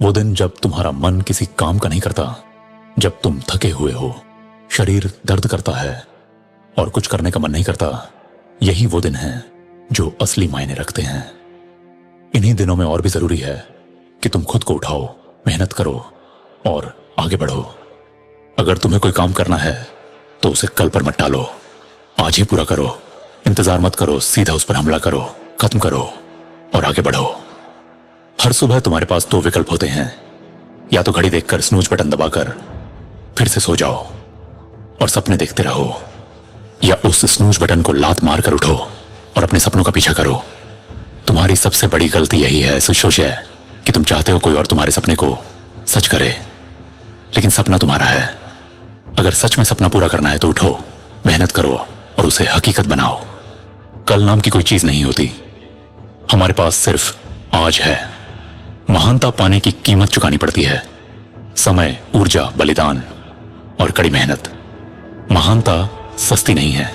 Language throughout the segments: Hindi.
वो दिन जब तुम्हारा मन किसी काम का नहीं करता, जब तुम थके हुए हो, शरीर दर्द करता है और कुछ करने का मन नहीं करता, यही वो दिन है जो असली मायने रखते हैं। इन्हीं दिनों में और भी जरूरी है कि तुम खुद को उठाओ, मेहनत करो और आगे बढ़ो। अगर तुम्हें कोई काम करना है तो उसे कल पर मत टालो, आज ही पूरा करो। इंतजार मत करो, सीधा उस पर हमला करो, खत्म करो और आगे बढ़ो। हर सुबह तुम्हारे पास दो विकल्प होते हैं, या तो घड़ी देखकर स्नूज बटन दबाकर फिर से सो जाओ और सपने देखते रहो, या उस स्नूज बटन को लात मारकर उठो और अपने सपनों का पीछा करो। तुम्हारी सबसे बड़ी गलती यही है सुशोषय कि तुम चाहते हो कोई और तुम्हारे सपने को सच करे, लेकिन सपना तुम्हारा है। अगर सच में सपना पूरा करना है तो उठो, मेहनत करो और उसे हकीकत बनाओ। कल नाम की कोई चीज नहीं होती, हमारे पास सिर्फ आज है। महानता पाने की कीमत चुकानी पड़ती है, समय, ऊर्जा, बलिदान और कड़ी मेहनत। महानता सस्ती नहीं है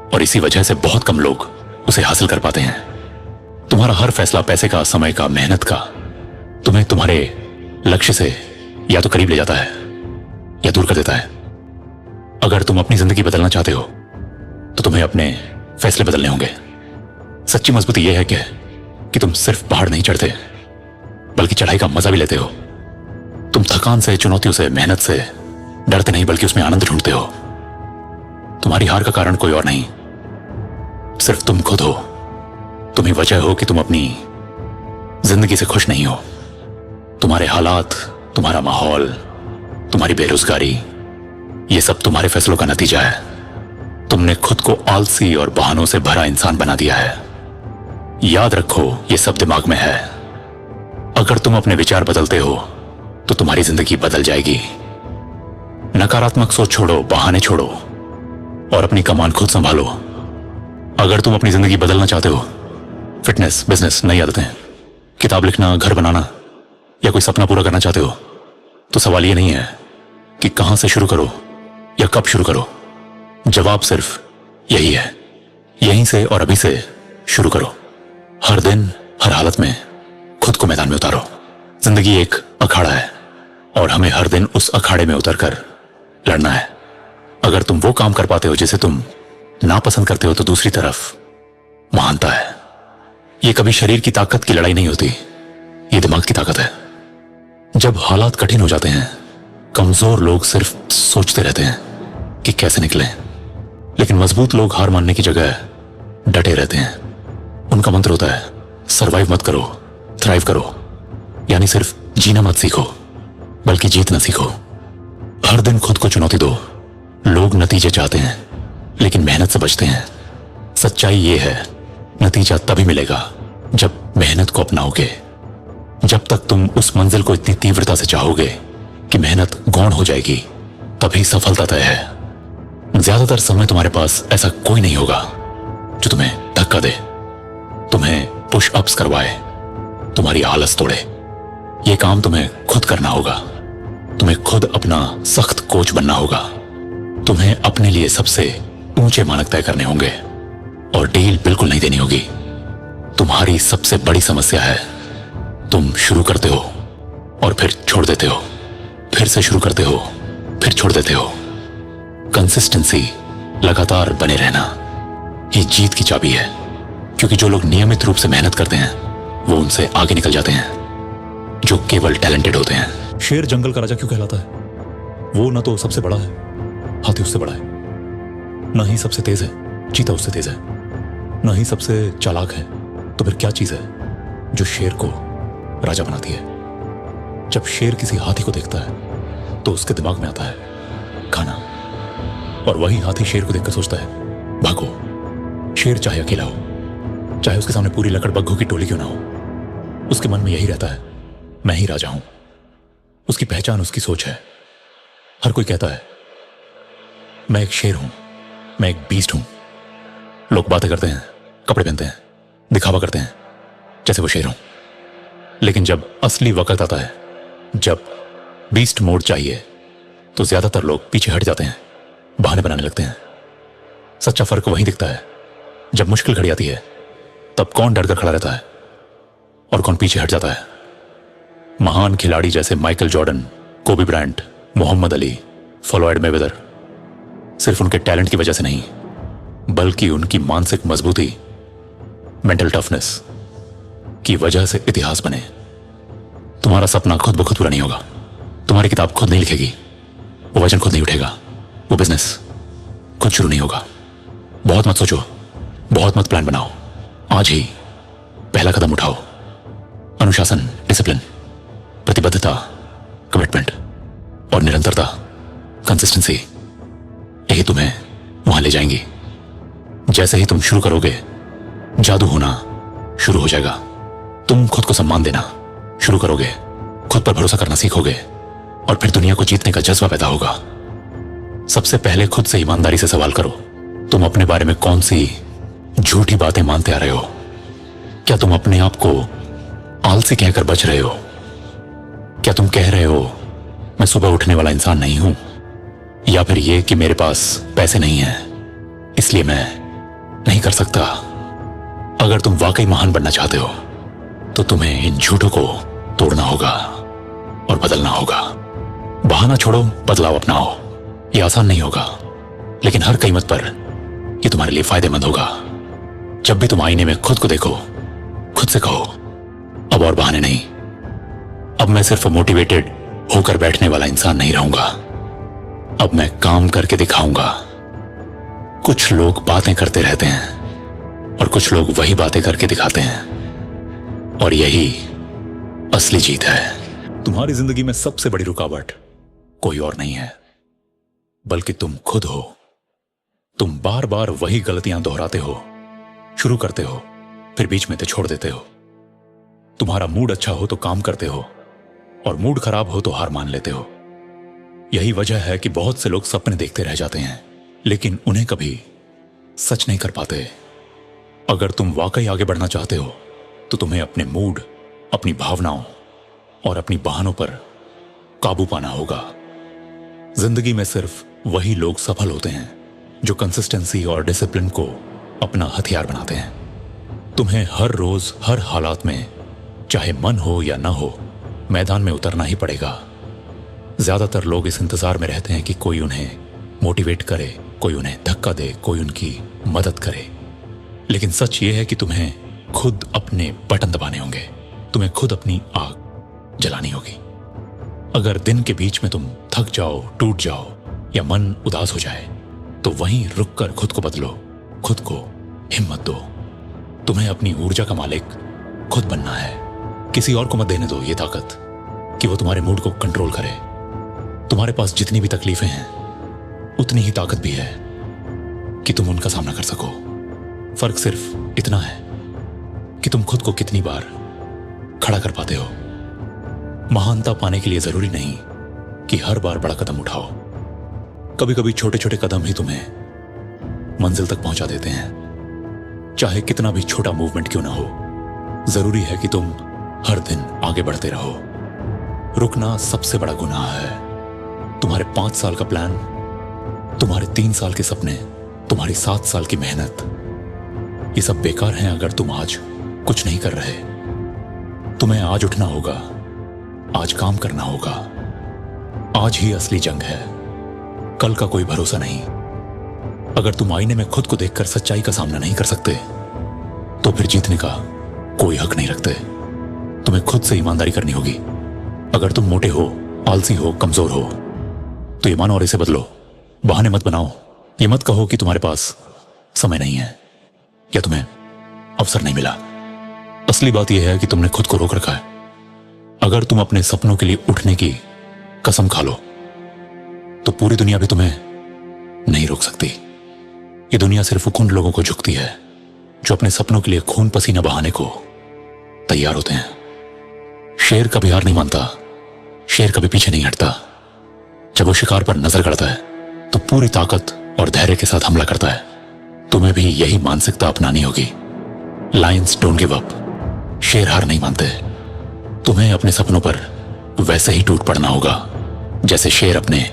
और इसी वजह से बहुत कम लोग उसे हासिल कर पाते हैं। तुम्हारा हर फैसला पैसे का, समय का, मेहनत का तुम्हें तुम्हारे लक्ष्य से या तो करीब ले जाता है या दूर कर देता है। अगर तुम अपनी जिंदगी बदलना चाहते हो तो तुम्हें अपने फैसले बदलने होंगे। सच्ची मजबूती यह है कि तुम सिर्फ पहाड़ नहीं चढ़ते बल्कि चढ़ाई का मजा भी लेते हो। तुम थकान से, चुनौतियों से, मेहनत से डरते नहीं बल्कि उसमें आनंद ढूंढते हो। तुम्हारी हार का कारण कोई और नहीं, सिर्फ तुम खुद हो। तुम ही वजह हो कि तुम अपनी जिंदगी से खुश नहीं हो। तुम्हारे हालात, तुम्हारा माहौल, तुम्हारी बेरोजगारी, ये सब तुम्हारे फैसलों का नतीजा है। तुमने खुद को आलसी और बहानों से भरा इंसान बना दिया है। याद रखो, ये सब दिमाग में है। अगर तुम अपने विचार बदलते हो तो तुम्हारी जिंदगी बदल जाएगी। नकारात्मक सोच छोड़ो, बहाने छोड़ो और अपनी कमान खुद संभालो। अगर तुम अपनी जिंदगी बदलना चाहते हो, फिटनेस, बिजनेस, नई आदतें, किताब लिखना, घर बनाना या कोई सपना पूरा करना चाहते हो, तो सवाल ये नहीं है कि कहां से शुरू करो या कब शुरू करो। जवाब सिर्फ यही है, यहीं से और अभी से शुरू करो। हर दिन, हर हालत में खुद को मैदान में उतारो। जिंदगी एक अखाड़ा है और हमें हर दिन उस अखाड़े में उतरकर लड़ना है। अगर तुम वो काम कर पाते हो जिसे तुम नापसंद करते हो तो दूसरी तरफ महानता है। ये कभी शरीर की ताकत की लड़ाई नहीं होती, ये दिमाग की ताकत है। जब हालात कठिन हो जाते हैं, कमजोर लोग सिर्फ सोचते रहते हैं कि कैसे निकलें, लेकिन मजबूत लोग हार मानने की जगह डटे रहते हैं। उनका मंत्र होता है, सरवाइव मत करो, थ्राइव करो। यानी सिर्फ जीना मत सीखो बल्कि जीतना सीखो। हर दिन खुद को चुनौती दो। लोग नतीजे चाहते हैं लेकिन मेहनत से बचते हैं। सच्चाई ये है, नतीजा तभी मिलेगा जब मेहनत को अपनाओगे। जब तक तुम उस मंजिल को इतनी तीव्रता से चाहोगे कि मेहनत गौण हो जाएगी, तभी सफलता तय है। ज्यादातर समय तुम्हारे पास ऐसा कोई नहीं होगा जो तुम्हें धक्का दे, तुम्हें पुश अप्स करवाए, तुम्हारी आलस तोड़े। ये काम तुम्हें खुद करना होगा। तुम्हें खुद अपना सख्त कोच बनना होगा। तुम्हें अपने लिए सबसे ऊंचे मानक तय करने होंगे और डील बिल्कुल नहीं देनी होगी। तुम्हारी सबसे बड़ी समस्या है, तुम शुरू करते हो और फिर छोड़ देते हो, फिर से शुरू करते हो, फिर छोड़ देते हो। कंसिस्टेंसी, लगातार बने रहना, ये जीत की चाबी है। क्योंकि जो लोग नियमित रूप से मेहनत करते हैं वो उनसे आगे निकल जाते हैं जो केवल टैलेंटेड होते हैं। शेर जंगल का राजा क्यों कहलाता है? वो ना तो सबसे बड़ा है, हाथी उससे बड़ा है, ना ही सबसे तेज है, चीता उससे तेज है, ना ही सबसे चालाक है। तो फिर क्या चीज है जो शेर को राजा बनाती है? जब शेर किसी हाथी को देखता है तो उसके दिमाग में आता है खाना, और वही हाथी शेर को देखकर सोचता है भागो। शेर चाहे अकेला हो, चाहे उसके सामने पूरी लकड़बग्घों की टोली क्यों ना हो, उसके मन में यही रहता है, मैं ही राजा हूं। उसकी पहचान उसकी सोच है। हर कोई कहता है मैं एक शेर हूं, मैं एक बीस्ट हूं। लोग बातें करते हैं, कपड़े पहनते हैं, दिखावा करते हैं जैसे वो शेर हूं। लेकिन जब असली वक्त आता है, जब बीस्ट मोड चाहिए, तो ज्यादातर लोग पीछे हट जाते हैं, बहाने बनाने लगते हैं। सच्चा फर्क वहीं दिखता है, जब मुश्किल घड़ी आती है तब कौन डर कर खड़ा रहता है और कौन पीछे हट जाता है। महान खिलाड़ी जैसे Michael Jordan, Kobe Bryant, Muhammad Ali, Floyd Mayweather सिर्फ उनके टैलेंट की वजह से नहीं, बल्कि उनकी मानसिक मजबूती, मेंटल टफनेस की वजह से इतिहास बने। तुम्हारा सपना खुद ब खुद पूरा नहीं होगा, तुम्हारी किताब खुद नहीं लिखेगी, वो वचन खुद नहीं उठेगा, वो बिजनेस खुद शुरू नहीं होगा। बहुत मत सोचो, बहुत मत प्लान बनाओ, आज ही पहला कदम उठाओ। अनुशासन, डिसिप्लिन, प्रतिबद्धता, कमिटमेंट और निरंतरता, कंसिस्टेंसी, यही तुम्हें वहां ले जाएंगी। जैसे ही तुम शुरू करोगे, जादू होना शुरू हो जाएगा। तुम खुद को सम्मान देना शुरू करोगे, खुद पर भरोसा करना सीखोगे और फिर दुनिया को जीतने का जज्बा पैदा होगा। सबसे पहले खुद से ईमानदारी से सवाल करो, तुम अपने बारे में कौन सी झूठी बातें मानते आ रहे हो? क्या तुम अपने आप को आलसी कहकर बच रहे हो? क्या तुम कह रहे हो मैं सुबह उठने वाला इंसान नहीं हूं? या फिर यह कि मेरे पास पैसे नहीं है इसलिए मैं नहीं कर सकता? अगर तुम वाकई महान बनना चाहते हो तो तुम्हें इन झूठों को तोड़ना होगा और बदलना होगा। बहाना छोड़ो, बदलाव अपनाओ। यह आसान नहीं होगा, लेकिन हर कीमत पर यह तुम्हारे लिए फायदेमंद होगा। जब भी तुम आईने में खुद को देखो, खुद से कहो, अब और बहाने नहीं, अब मैं सिर्फ मोटिवेटेड होकर बैठने वाला इंसान नहीं रहूंगा, अब मैं काम करके दिखाऊंगा। कुछ लोग बातें करते रहते हैं और कुछ लोग वही बातें करके दिखाते हैं, और यही असली जीत है। तुम्हारी जिंदगी में सबसे बड़ी रुकावट कोई और नहीं है, बल्कि तुम खुद हो। तुम बार बार वही गलतियां दोहराते हो, शुरू करते हो, फिर बीच में छोड़ देते हो। तुम्हारा मूड अच्छा हो तो काम करते हो, और मूड खराब हो तो हार मान लेते हो। यही वजह है कि बहुत से लोग सपने देखते रह जाते हैं, लेकिन उन्हें कभी सच नहीं कर पाते। अगर तुम वाकई आगे बढ़ना चाहते हो तो तुम्हें अपने मूड, अपनी भावनाओं और अपनी बहानों पर काबू पाना होगा। जिंदगी में सिर्फ वही लोग सफल होते हैं जो कंसिस्टेंसी और डिसिप्लिन को अपना हथियार बनाते हैं। तुम्हें हर रोज, हर हालात में, चाहे मन हो या ना हो, मैदान में उतरना ही पड़ेगा। ज्यादातर लोग इस इंतजार में रहते हैं कि कोई उन्हें मोटिवेट करे, कोई उन्हें धक्का दे, कोई उनकी मदद करे। लेकिन सच ये है कि तुम्हें खुद अपने बटन दबाने होंगे, तुम्हें खुद अपनी आग जलानी होगी। अगर दिन के बीच में तुम थक जाओ, टूट जाओ या मन उदास हो जाए, तो वहीं रुककर खुद को बदलो, खुद को हिम्मत दो। तुम्हें अपनी ऊर्जा का मालिक खुद बनना है। किसी और को मत देने दो ये ताकत कि वो तुम्हारे मूड को कंट्रोल करे। तुम्हारे पास जितनी भी तकलीफें हैं, उतनी ही ताकत भी है कि तुम उनका सामना कर सको। फर्क सिर्फ इतना है कि तुम खुद को कितनी बार खड़ा कर पाते हो। महानता पाने के लिए जरूरी नहीं कि हर बार बड़ा कदम उठाओ। कभी कभी छोटे छोटे कदम ही तुम्हें मंजिल तक पहुंचा देते हैं। चाहे कितना भी छोटा मूवमेंट क्यों ना हो, जरूरी है कि तुम हर दिन आगे बढ़ते रहो। रुकना सबसे बड़ा गुनाह है। तुम्हारे 5 साल का प्लान, तुम्हारे 3 साल के सपने, तुम्हारी 7 साल की मेहनत, ये सब बेकार हैं अगर तुम आज कुछ नहीं कर रहे। तुम्हें आज उठना होगा, आज काम करना होगा। आज ही असली जंग है, कल का कोई भरोसा नहीं। अगर तुम आईने में खुद को देखकर सच्चाई का सामना नहीं कर सकते, तो फिर जीतने का कोई हक नहीं रखते। तुम्हें खुद से ईमानदारी करनी होगी। अगर तुम मोटे हो, आलसी हो, कमजोर हो, तो ये मानो और इसे बदलो। बहाने मत बनाओ। ये मत कहो कि तुम्हारे पास समय नहीं है या तुम्हें अवसर नहीं मिला। असली बात यह है कि तुमने खुद को रोक रखा है। अगर तुम अपने सपनों के लिए उठने की कसम खा लो, तो पूरी दुनिया भी तुम्हें नहीं रोक सकती। ये दुनिया सिर्फ उन लोगों को झुकती है जो अपने सपनों के लिए खून पसीना बहाने को तैयार होते हैं। शेर कभी हार नहीं मानता, शेर कभी पीछे नहीं हटता। जब वो शिकार पर नजर गड़ता है तो पूरी ताकत और धैर्य के साथ हमला करता है। तुम्हें भी यही मानसिकता अपनानी होगी। लायंस डोंट गिव अप, शेर हार नहीं मानते। तुम्हें अपने सपनों पर वैसे ही टूट पड़ना होगा जैसे शेर अपने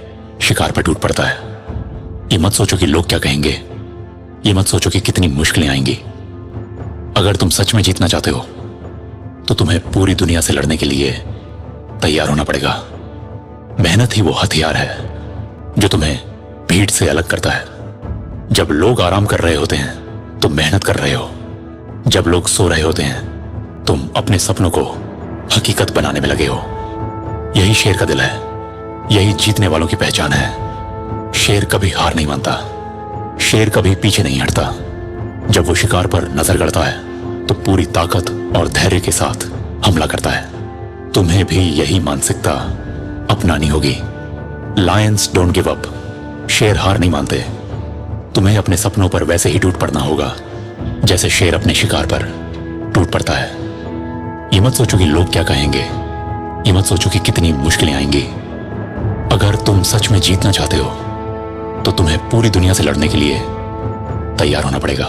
शिकार पर टूट पड़ता है। ये मत सोचो कि लोग क्या कहेंगे, ये मत सोचो कि कितनी मुश्किलें आएंगी। अगर तुम सच में जीतना चाहते हो तो तुम्हें पूरी दुनिया से लड़ने के लिए तैयार होना पड़ेगा। मेहनत ही वो हथियार है जो तुम्हें भीड़ से अलग करता है। जब लोग आराम कर रहे होते हैं तुम मेहनत कर रहे हो। जब लोग सो रहे होते हैं तुम अपने सपनों को हकीकत बनाने में लगे हो। यही शेर का दिल है, यही जीतने वालों की पहचान है। शेर कभी हार नहीं मानता, शेर कभी पीछे नहीं हटता। जब वो शिकार पर नजर गड़ता है तो पूरी ताकत और धैर्य के साथ हमला करता है। तुम्हें भी यही मानसिकता अपनानी होगी। लायंस डोंट गिव अप, शेर हार नहीं मानते। तुम्हें अपने सपनों पर वैसे ही टूट पड़ना होगा जैसे शेर अपने शिकार पर टूट पड़ता है। ये मत सोचो कि लोग क्या कहेंगे, ये मत सोचो कि कितनी मुश्किलें आएंगी। अगर तुम सच में जीतना चाहते हो तो तुम्हें पूरी दुनिया से लड़ने के लिए तैयार होना पड़ेगा।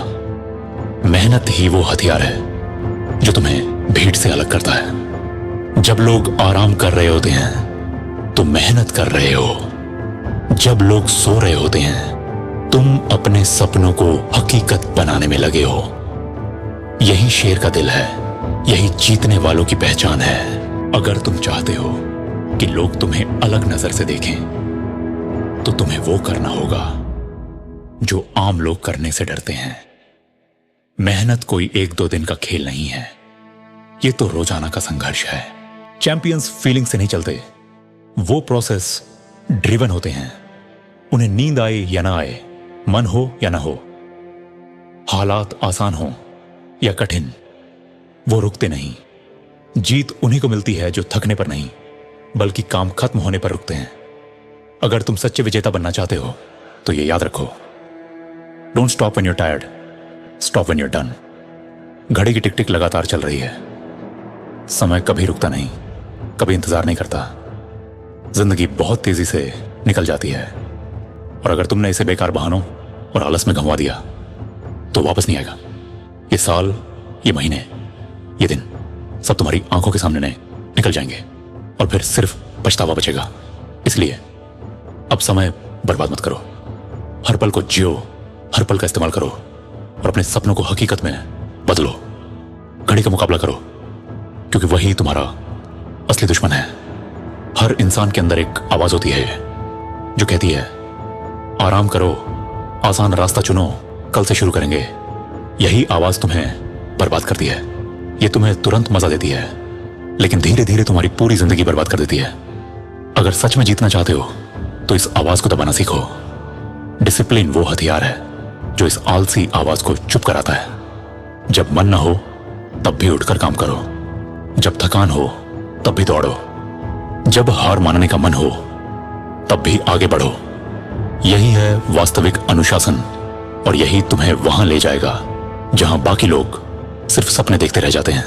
मेहनत ही वो हथियार है जो तुम्हें भीड़ से अलग करता है। जब लोग आराम कर रहे होते हैं तुम मेहनत कर रहे हो। जब लोग सो रहे होते हैं तुम अपने सपनों को हकीकत बनाने में लगे हो। यही शेर का दिल है, यही जीतने वालों की पहचान है। अगर तुम चाहते हो कि लोग तुम्हें अलग नजर से देखें तो तुम्हें वो करना होगा जो आम लोग करने से डरते हैं। मेहनत कोई एक दो दिन का खेल नहीं है, ये तो रोजाना का संघर्ष है। चैंपियंस फीलिंग से नहीं चलते, वो प्रोसेस ड्रिवन होते हैं। उन्हें नींद आए या ना आए, मन हो या ना हो, हालात आसान हो या कठिन, वो रुकते नहीं। जीत उन्हीं को मिलती है जो थकने पर नहीं बल्कि काम खत्म होने पर रुकते हैं। अगर तुम सच्चे विजेता बनना चाहते हो तो ये याद रखो, don't stop when you are tired, stop when you are done. घड़ी की टिक टिक लगातार चल रही है, समय कभी रुकता नहीं, कभी इंतजार नहीं करता। जिंदगी बहुत तेजी से निकल जाती है और अगर तुमने इसे बेकार बहानों और आलस में गंवा दिया तो वापस नहीं आएगा। ये साल, ये महीने, ये दिन सब तुम्हारी आंखों के सामने निकल जाएंगे और फिर सिर्फ पछतावा बचेगा। इसलिए अब समय बर्बाद मत करो, हर पल को जियो, हर पल का इस्तेमाल करो और अपने सपनों को हकीकत में बदलो। घड़ी का मुकाबला करो क्योंकि वही तुम्हारा असली दुश्मन है। हर इंसान के अंदर एक आवाज होती है जो कहती है आराम करो, आसान रास्ता चुनो, कल से शुरू करेंगे। यही आवाज तुम्हें बर्बाद करती है। ये तुम्हें तुरंत मजा देती है लेकिन धीरे धीरे तुम्हारी पूरी जिंदगी बर्बाद कर देती है। अगर सच में जीतना चाहते हो तो इस आवाज को दबाना सीखो। डिसिप्लिन वो हथियार है जो इस आलसी आवाज को चुप कराता है। जब मन ना हो तब भी उठकर काम करो, जब थकान हो तब भी दौड़ो, जब हार मानने का मन हो तब भी आगे बढ़ो। यही है वास्तविक अनुशासन और यही तुम्हें वहां ले जाएगा जहां बाकी लोग सिर्फ सपने देखते रह जाते हैं।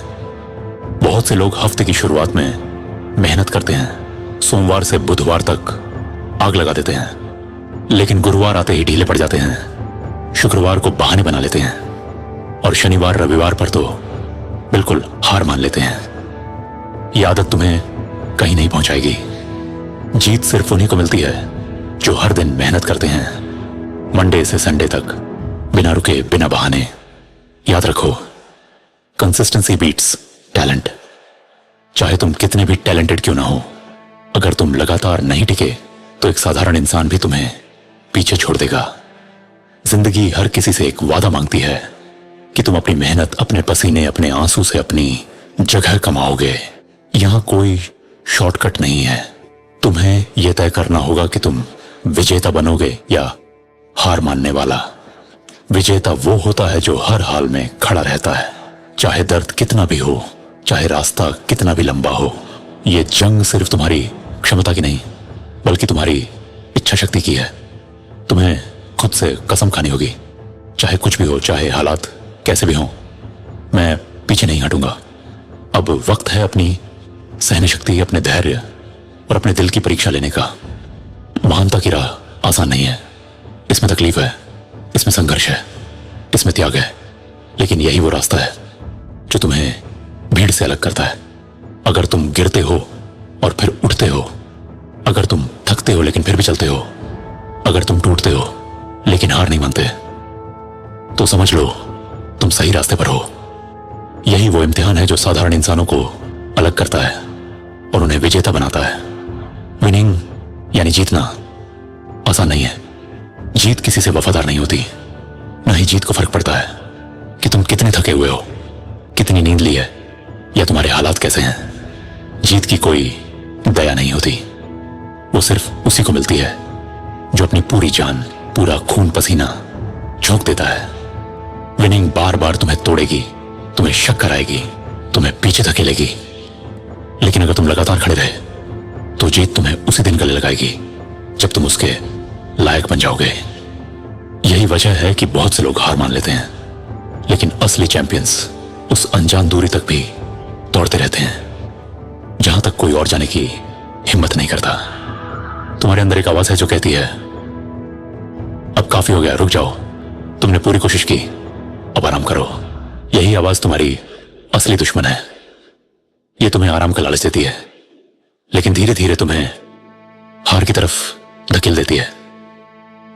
बहुत से लोग हफ्ते की शुरुआत में मेहनत करते हैं, सोमवार से बुधवार तक आग लगा देते हैं, लेकिन गुरुवार आते ही ढीले पड़ जाते हैं, शुक्रवार को बहाने बना लेते हैं और शनिवार रविवार पर तो बिल्कुल हार मान लेते हैं। ये आदत तुम्हें कहीं नहीं पहुंचाएगी। जीत सिर्फ उन्हीं को मिलती है जो हर दिन मेहनत करते हैं, मंडे से संडे तक, बिना रुके, बिना बहाने। याद रखो, कंसिस्टेंसी बीट्स टैलेंट। चाहे तुम कितने भी टैलेंटेड क्यों ना हो, अगर तुम लगातार नहीं टिके तो एक साधारण इंसान भी तुम्हें पीछे छोड़ देगा। जिंदगी हर किसी से एक वादा मांगती है कि तुम अपनी मेहनत, अपने पसीने, अपने आंसू से अपनी जगह कमाओगे। यहां कोई शॉर्टकट नहीं है। तुम्हें यह तय करना होगा कि तुम विजेता बनोगे या हार मानने वाला। विजेता वो होता है जो हर हाल में खड़ा रहता है, चाहे दर्द कितना भी हो, चाहे रास्ता कितना भी लंबा हो। यह जंग सिर्फ तुम्हारी क्षमता की नहीं बल्कि तुम्हारी इच्छा शक्ति की है। तुम्हें खुद से कसम खानी होगी, चाहे कुछ भी हो, चाहे हालात कैसे भी हो, मैं पीछे नहीं हटूंगा। अब वक्त है अपनी सहन शक्ति, अपने धैर्य और अपने दिल की परीक्षा लेने का। महानता की राह आसान नहीं है, इसमें तकलीफ है, इसमें संघर्ष है, इसमें त्याग है, लेकिन यही वो रास्ता है जो तुम्हें भीड़ से अलग करता है। अगर तुम गिरते हो और फिर उठते हो, अगर तुम थकते हो लेकिन फिर भी चलते हो, अगर तुम टूटते हो लेकिन हार नहीं मानते, तो समझ लो तुम सही रास्ते पर हो। यही वो इम्तिहान है जो साधारण इंसानों को अलग करता है। और उन्हें विजेता बनाता है। विनिंग यानी जीतना आसान नहीं है। जीत किसी से वफादार नहीं होती। ना ही जीत को फर्क पड़ता है कि तुम कितने थके हुए हो, कितनी नींद ली है, या तुम्हारे हालात कैसे हैं। जीत की कोई दया नहीं होती। वो सिर्फ उसी को मिलती है जो अपनी पूरी जान, पूरा खून पसीना झोंक देता है। विनिंग बार बार तुम्हें तोड़ेगी, तुम्हें शक कराएगी, तुम्हें पीछे धकेलेगी, लेकिन अगर तुम लगातार खड़े रहे तो जीत तुम्हें उसी दिन गले लगाएगी जब तुम उसके लायक बन जाओगे। यही वजह है कि बहुत से लोग हार मान लेते हैं, लेकिन असली चैंपियंस उस अनजान दूरी तक भी दौड़ते रहते हैं जहां तक कोई और जाने की हिम्मत नहीं करता। तुम्हारे अंदर एक आवाज है जो कहती है, अब काफी हो गया, रुक जाओ, तुमने पूरी कोशिश की, अब आराम करो। यही आवाज तुम्हारी असली दुश्मन है। यह तुम्हें आराम का लालच देती है, लेकिन धीरे धीरे तुम्हें हार की तरफ धकेल देती है।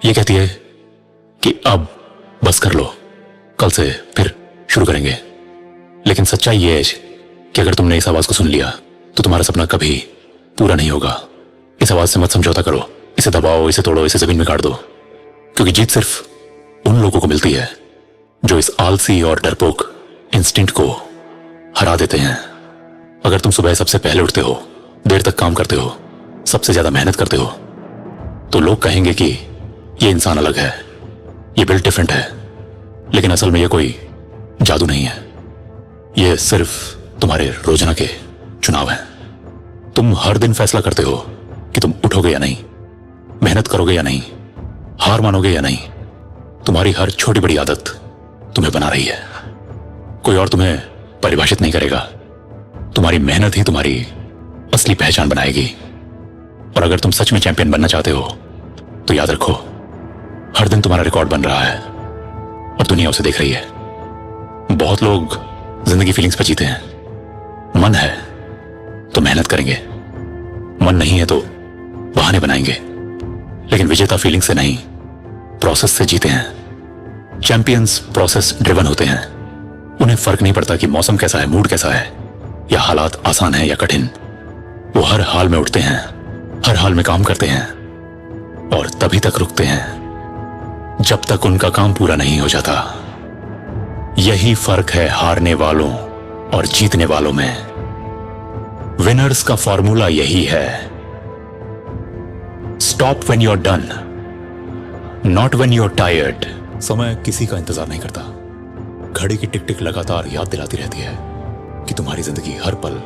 यह कहती है कि अब बस कर लो, कल से फिर शुरू करेंगे। लेकिन सच्चाई यह है कि अगर तुमने इस आवाज को सुन लिया तो तुम्हारा सपना कभी पूरा नहीं होगा। इस आवाज से मत समझौता करो, इसे दबाओ, इसे तोड़ो, इसे जमीन में गाड़ दो, क्योंकि जीत सिर्फ उन लोगों को मिलती है जो इस आलसी और डरपोक इंस्टिंक्ट को हरा देते हैं। अगर तुम सुबह सबसे पहले उठते हो, देर तक काम करते हो, सबसे ज्यादा मेहनत करते हो, तो लोग कहेंगे कि ये इंसान अलग है, ये बिल्ड डिफरेंट है। लेकिन असल में ये कोई जादू नहीं है, ये सिर्फ तुम्हारे रोजाना के चुनाव हैं। तुम हर दिन फैसला करते हो कि तुम उठोगे या नहीं, मेहनत करोगे या नहीं, हार मानोगे या नहीं। तुम्हारी हर छोटी बड़ी आदत तुम्हें बना रही है। कोई और तुम्हें परिभाषित नहीं करेगा। तुम्हारी मेहनत ही तुम्हारी असली पहचान बनाएगी। और अगर तुम सच में चैंपियन बनना चाहते हो तो याद रखो, हर दिन तुम्हारा रिकॉर्ड बन रहा है और दुनिया उसे देख रही है। बहुत लोग जिंदगी फीलिंग्स पर जीते हैं। मन है तो मेहनत करेंगे, मन नहीं है तो बहाने बनाएंगे, लेकिन विजेता फीलिंग से नहीं, प्रोसेस से जीते हैं। चैंपियंस प्रोसेस ड्रिवन होते हैं। उन्हें फर्क नहीं पड़ता कि मौसम कैसा है, मूड कैसा है, या हालात आसान है या कठिन। वो हर हाल में उठते हैं, हर हाल में काम करते हैं, और तभी तक रुकते हैं जब तक उनका काम पूरा नहीं हो जाता। यही फर्क है हारने वालों और जीतने वालों में। विनर्स का फॉर्मूला यही है, stop when you are done, not when you are tired. समय किसी का इंतजार नहीं करता। घड़ी की टिक टिक लगातार याद दिलाती रहती है कि तुम्हारी जिंदगी हर पल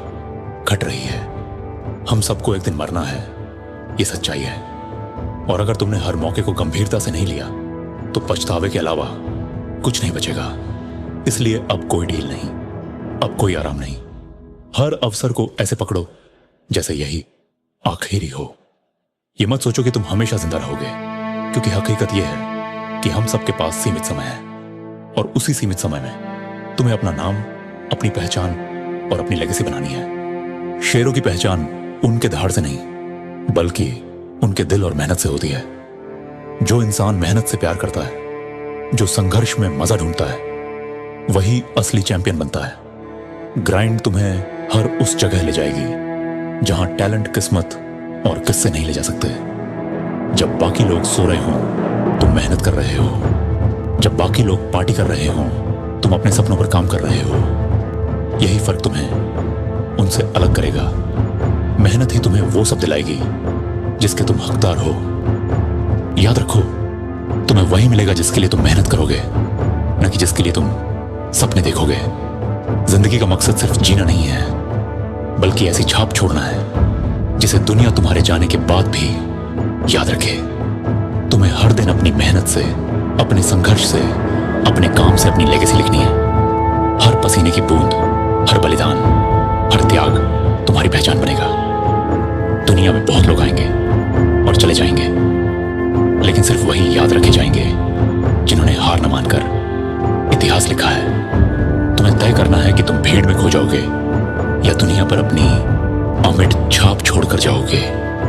घट रही है। हम सबको एक दिन मरना है, यह सच्चाई है। और अगर तुमने हर मौके को गंभीरता से नहीं लिया तो पछतावे के अलावा कुछ नहीं बचेगा। इसलिए अब कोई डील नहीं, अब कोई आराम नहीं। हर अवसर को ऐसे पकड़ो जैसे यही आखिरी हो। ये मत सोचो कि तुम हमेशा जिंदा रहोगे, क्योंकि हकीकत यह है कि हम सबके पास सीमित समय है, और उसी सीमित समय में तुम्हें अपना नाम, अपनी पहचान और अपनी लेगेसी बनानी है। शेरों की पहचान उनके धाड़ से नहीं, बल्कि उनके दिल और मेहनत से होती है। जो इंसान मेहनत से प्यार करता है, जो संघर्ष में मजा ढूंढता है, वही असली चैंपियन बनता है। ग्राइंड तुम्हें हर उस जगह ले जाएगी जहां टैलेंट, किस्मत और किस्से नहीं ले जा सकते। जब बाकी लोग सो रहे हों तुम मेहनत कर रहे हो, जब बाकी लोग पार्टी कर रहे हों तुम अपने सपनों पर काम कर रहे हो। यही फर्क तुम्हें उनसे अलग करेगा। मेहनत ही तुम्हें वो सब दिलाएगी जिसके तुम हकदार हो। याद रखो, तुम्हें वही मिलेगा जिसके लिए तुम मेहनत करोगे, न कि जिसके लिए तुम सपने देखोगे। जिंदगी का मकसद सिर्फ जीना नहीं है, बल्कि ऐसी छाप छोड़ना है जिसे दुनिया तुम्हारे जाने के बाद भी याद रखे। तुम्हें हर दिन अपनी मेहनत से, अपने संघर्ष से, अपने काम से अपनी लेगेसी लिखनी है। हर पसीने की बूंद, हर बलिदान, हर त्याग तुम्हारी पहचान बनेगा। दुनिया में बहुत लोग आएंगे और चले जाएंगे, लेकिन सिर्फ वही याद रखे जाएंगे जिन्होंने हार न मानकर इतिहास लिखा है। तुम्हें तय करना है कि तुम भीड़ में खो जाओगे या दुनिया पर अपनी अमिट छाप छोड़कर जाओगे।